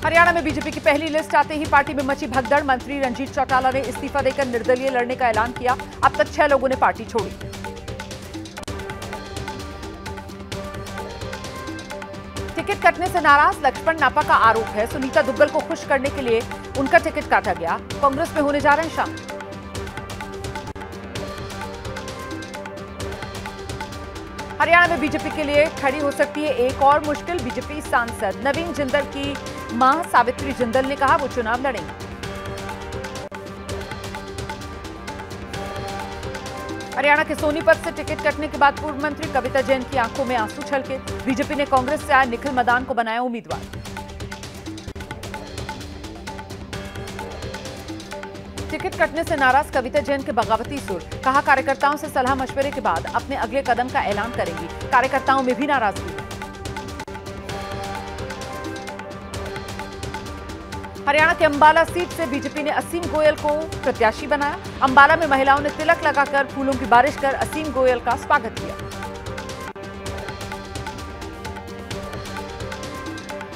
हरियाणा में बीजेपी की पहली लिस्ट आते ही पार्टी में मची भगदड़। मंत्री रंजीत चौटाला ने इस्तीफा देकर निर्दलीय लड़ने का ऐलान किया। अब तक 6 लोगों ने पार्टी छोड़ी। टिकट कटने से नाराज लक्ष्मण नापा का आरोप है सुनीता दुग्गल को खुश करने के लिए उनका टिकट काटा गया। कांग्रेस में होने जा रहे हैं शामिल। हरियाणा में बीजेपी के लिए खड़ी हो सकती है एक और मुश्किल। बीजेपी सांसद नवीन जिंदल की मां सावित्री जिंदल ने कहा वो चुनाव लड़ेंगे। हरियाणा के सोनीपत से टिकट कटने के बाद पूर्व मंत्री कविता जैन की आंखों में आंसू छलके। बीजेपी ने कांग्रेस से आए निखिल मदान को बनाया उम्मीदवार। टिकट कटने से नाराज कविता जैन के बगावती सुर। कहा कार्यकर्ताओं से सलाह मशवरे के बाद अपने अगले कदम का ऐलान करेंगी। कार्यकर्ताओं में भी नाराजगी है। हरियाणा के अंबाला सीट से बीजेपी ने असीम गोयल को प्रत्याशी बनाया। अंबाला में महिलाओं ने तिलक लगाकर फूलों की बारिश कर असीम गोयल का स्वागत किया।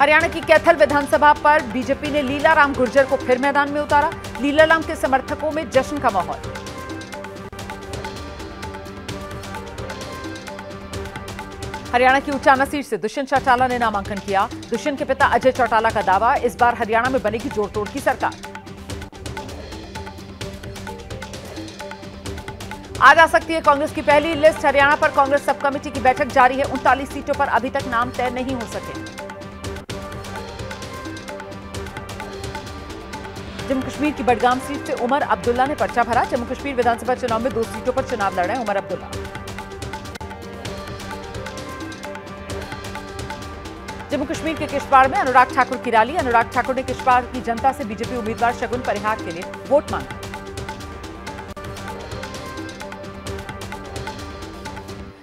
हरियाणा की कैथल विधानसभा पर बीजेपी ने लीलाराम गुर्जर को फिर मैदान में उतारा। लीलाराम के समर्थकों में जश्न का माहौल। हरियाणा की उचाना सीट से दुष्यंत चौटाला ने नामांकन किया। दुष्यंत के पिता अजय चौटाला का दावा, इस बार हरियाणा में बनेगी जोड़तोड़ की सरकार। आज आ सकती है कांग्रेस की पहली लिस्ट। हरियाणा पर कांग्रेस सब कमेटी की बैठक जारी है। 39 सीटों पर अभी तक नाम तय नहीं हो सके। जम्मू कश्मीर की बडगाम सीट से उमर अब्दुल्ला ने पर्चा भरा। जम्मू कश्मीर विधानसभा चुनाव में 2 सीटों पर चुनाव लड़ रहे हैं उमर अब्दुल्ला। जम्मू कश्मीर के किश्तवाड़ में अनुराग ठाकुर की रैली। अनुराग ठाकुर ने किश्तवाड़ की जनता से बीजेपी उम्मीदवार शगुन परिहार के लिए वोट मांगा।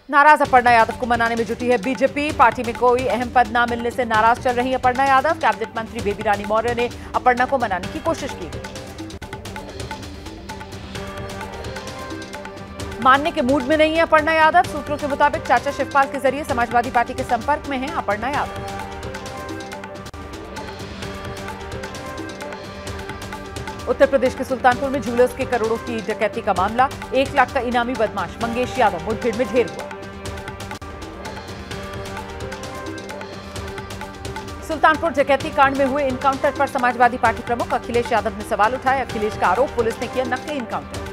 नाराज अपर्णा यादव को मनाने में जुटी है बीजेपी। पार्टी में कोई अहम पद न मिलने से नाराज चल रही अपर्णा यादव। कैबिनेट मंत्री बेबी रानी मौर्य ने अपर्णा को मनाने की कोशिश की। मानने के मूड में नहीं है अपर्णा यादव। सूत्रों के मुताबिक चाचा शिवपाल के जरिए समाजवादी पार्टी के संपर्क में हैं अपर्णा यादव। उत्तर प्रदेश के सुल्तानपुर में ज्वेलर्स के करोड़ों की डकैती का मामला। 1 लाख का इनामी बदमाश मंगेश यादव मुठभेड़ में ढेर हुआ। सुल्तानपुर डकैती कांड में हुए इनकाउंटर पर समाजवादी पार्टी प्रमुख अखिलेश यादव ने सवाल उठाए। अखिलेश का आरोप, पुलिस ने किया नकली इनकाउंटर।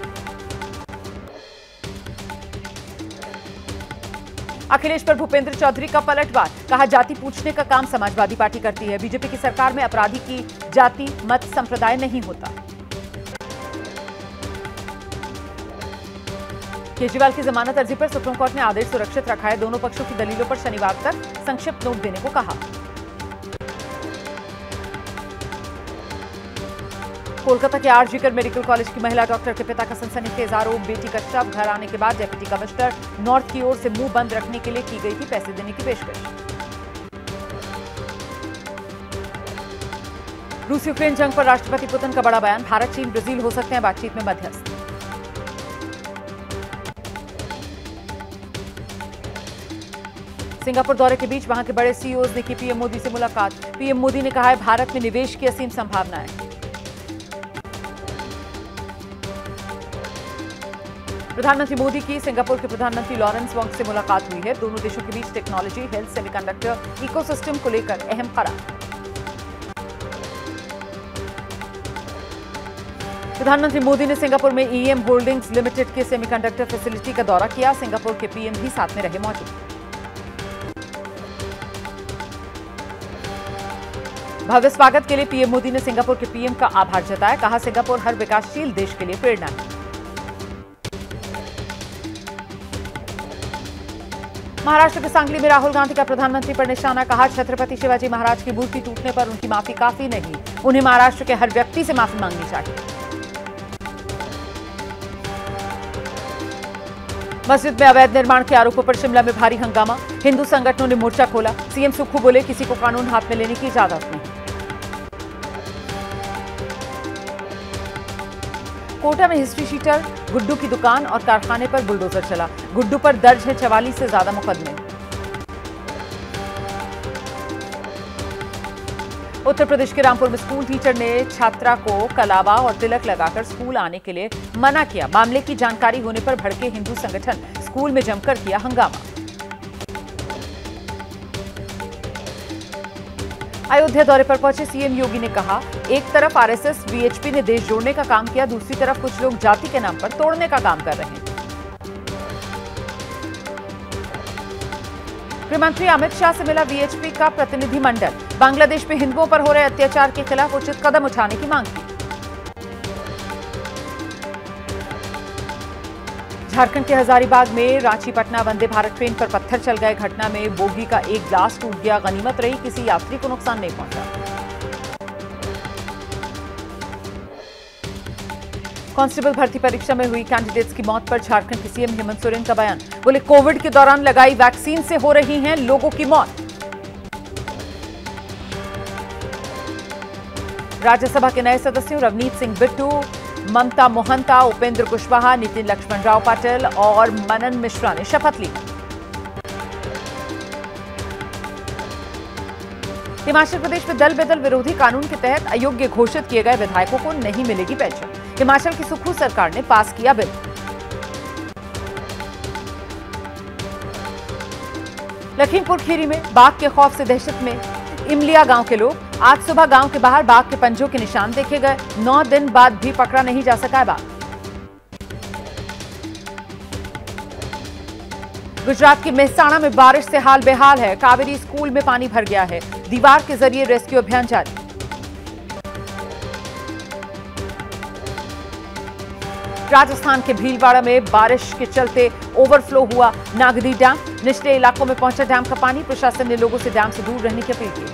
अखिलेश पर भूपेंद्र चौधरी का पलटवार। कहा जाति पूछने का काम समाजवादी पार्टी करती है। बीजेपी की सरकार में अपराधी की जाति मत संप्रदाय नहीं होता। केजरीवाल की जमानत अर्जी पर सुप्रीम कोर्ट ने आदेश सुरक्षित रखा है। दोनों पक्षों की दलीलों पर शनिवार तक संक्षिप्त नोट देने को कहा। कोलकाता के आरजीकर मेडिकल कॉलेज की महिला डॉक्टर के पिता का सनसनीखेज आरोप। बेटी का शव घर आने के बाद डेप्यूटी कमिश्नर नॉर्थ की ओर से मुंह बंद रखने के लिए की गई थी पैसे देने की पेशकश। रूस यूक्रेन जंग पर राष्ट्रपति पुतिन का बड़ा बयान। भारत चीन ब्राजील हो सकते हैं बातचीत में मध्यस्थ। सिंगापुर दौरे के बीच वहां के बड़े सीईओज ने की पीएम मोदी से मुलाकात। पीएम मोदी ने कहा है भारत में निवेश की असीम संभावनाएं। प्रधानमंत्री मोदी की सिंगापुर के प्रधानमंत्री लॉरेंस वोंग से मुलाकात हुई है। दोनों देशों के बीच टेक्नोलॉजी, हेल्थ, सेमीकंडक्टर इकोसिस्टम को लेकर अहम करार। प्रधानमंत्री मोदी ने सिंगापुर में ईएम होल्डिंग्स लिमिटेड के सेमीकंडक्टर फैसिलिटी का दौरा किया। सिंगापुर के पीएम भी साथ में रहे मौजूद। भव्य स्वागत के लिए पीएम मोदी ने सिंगापुर के पीएम का आभार जताया। कहा सिंगापुर हर विकासशील देश के लिए प्रेरणा है। महाराष्ट्र के सांगली में राहुल गांधी का प्रधानमंत्री पर निशाना। कहा छत्रपति शिवाजी महाराज की मूर्ति टूटने पर उनकी माफी काफी नहीं, उन्हें महाराष्ट्र के हर व्यक्ति से माफी मांगनी चाहिए। मस्जिद में अवैध निर्माण के आरोपों पर शिमला में भारी हंगामा। हिंदू संगठनों ने मोर्चा खोला। सीएम सुक्खू बोले किसी को कानून हाथ में लेने की इजाजत नहीं। कोटा में हिस्ट्री शीटर गुड्डू की दुकान और कारखाने पर बुलडोजर चला। गुड्डू पर दर्ज है 44 से ज्यादा मुकदमे। उत्तर प्रदेश के रामपुर में स्कूल टीचर ने छात्रा को कलावा और तिलक लगाकर स्कूल आने के लिए मना किया। मामले की जानकारी होने पर भड़के हिंदू संगठन स्कूल में जमकर किया हंगामा। अयोध्या दौरे पर पहुंचे सीएम योगी ने कहा, एक तरफ आरएसएस वीएचपी ने देश जोड़ने का काम किया, दूसरी तरफ कुछ लोग जाति के नाम पर तोड़ने का काम कर रहे हैं। गृहमंत्री अमित शाह से मिला वीएचपी का प्रतिनिधिमंडल। बांग्लादेश में हिंदुओं पर हो रहे अत्याचार के खिलाफ उचित कदम उठाने की मांग की। झारखंड के हजारीबाग में रांची पटना वंदे भारत ट्रेन पर पत्थर चल गए। घटना में बोगी का एक ग्लास टूट गया। गनीमत रही, किसी यात्री को नुकसान नहीं पहुंचा। कांस्टेबल भर्ती परीक्षा में हुई कैंडिडेट्स की मौत पर झारखंड के सीएम हेमंत सोरेन का बयान। बोले, कोविड के दौरान लगाई वैक्सीन से हो रही हैं लोगों की मौत। राज्यसभा के नए सदस्यों रवनीत सिंह बिट्टू, ममता मोहंता, उपेंद्र कुशवाहा, नितिन लक्ष्मण राव पाटिल और मनन मिश्रा ने शपथ ली। हिमाचल प्रदेश में दल बदल विरोधी कानून के तहत अयोग्य घोषित किए गए विधायकों को नहीं मिलेगी पेंशन। हिमाचल की सुक्खू सरकार ने पास किया बिल। लखीमपुर खीरी में बाघ के खौफ से दहशत में इमलिया गांव के लोग। आज सुबह गांव के बाहर बाघ के पंजों के निशान देखे गए। 9 दिन बाद भी पकड़ा नहीं जा सका है बाघ। गुजरात के मेहसाणा में बारिश से हाल बेहाल है। कावेरी स्कूल में पानी भर गया है। दीवार के जरिए रेस्क्यू अभियान जारी। राजस्थान के भीलवाड़ा में बारिश के चलते ओवरफ्लो हुआ नागदी डैम। निचले इलाकों में पहुंचा डैम का पानी। प्रशासन ने लोगों से डैम से दूर रहने की अपील की।